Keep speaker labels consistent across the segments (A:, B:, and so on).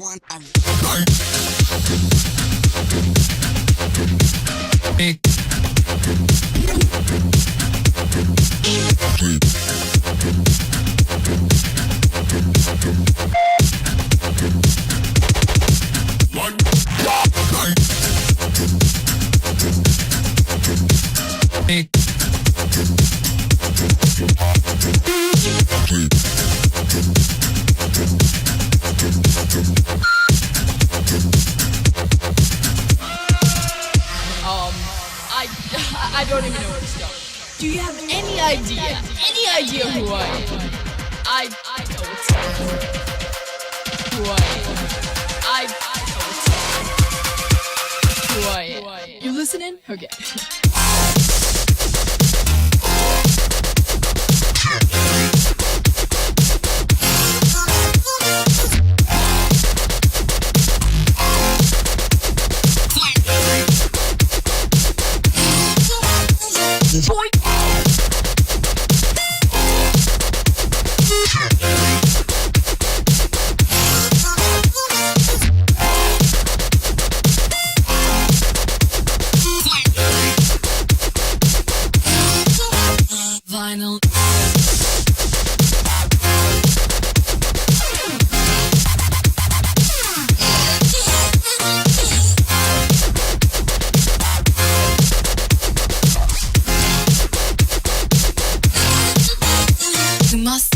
A: I don't even know where to start. Do you have any idea who I am? I know what's up. Who I am. I know what's up. Who I am. You listening? Okay. Vinyl. You must.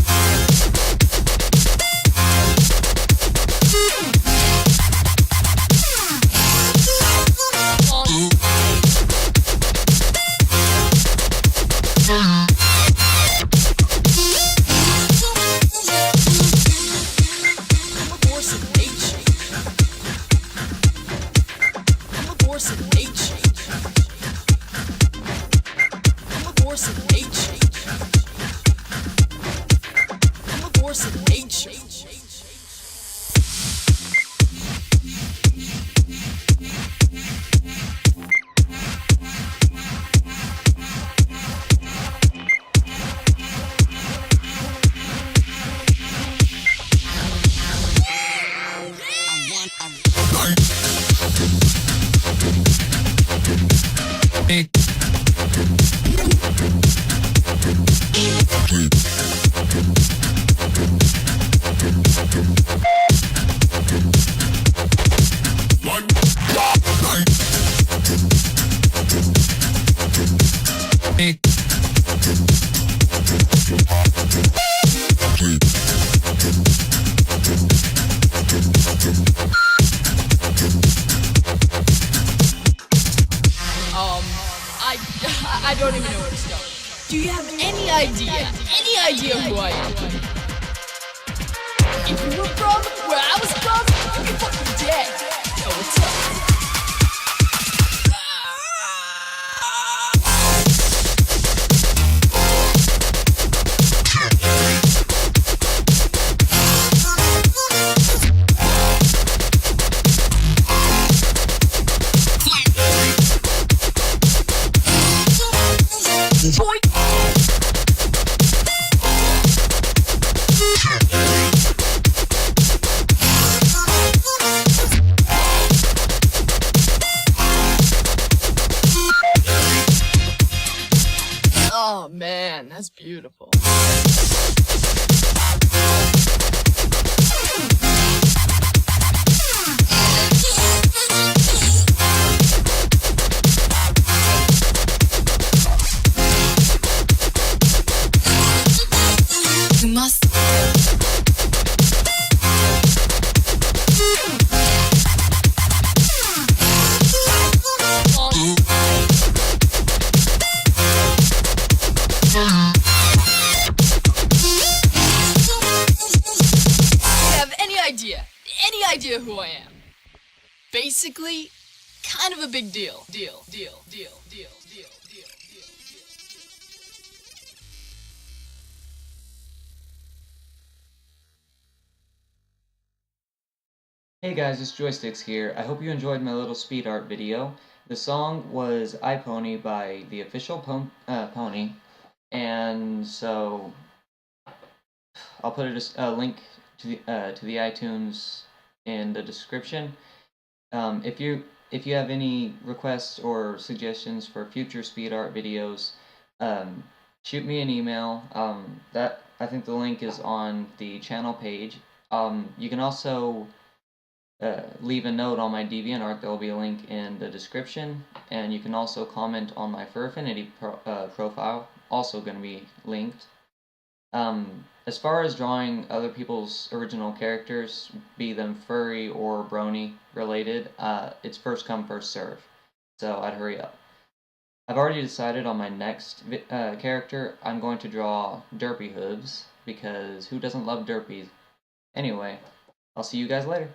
A: I don't even know where to start. Do you have any idea who I am? If you were from where I was from, you'd be fucking dead. Yo, what's up? Oh man, that's beautiful. You must. Any idea who I am? Basically, kind of a big deal. Deal.
B: Hey guys, it's Joysticks here. I hope you enjoyed my little speed art video. The song was I Pony by the official Pony, and so I'll put a link to the iTunes in the description. If you have any requests or suggestions for future speed art videos, um, shoot me an email. That I think the link is on the channel page. You can also leave a note on my DeviantArt. There will be a link in the description, and you can also comment on my Fur Affinity profile. Also going to be linked. As far as drawing other people's original characters, be them furry or brony related, it's first come, first serve. So I'd hurry up. I've already decided on my next character. I'm going to draw Derpy Hooves, because who doesn't love Derpies? Anyway, I'll see you guys later.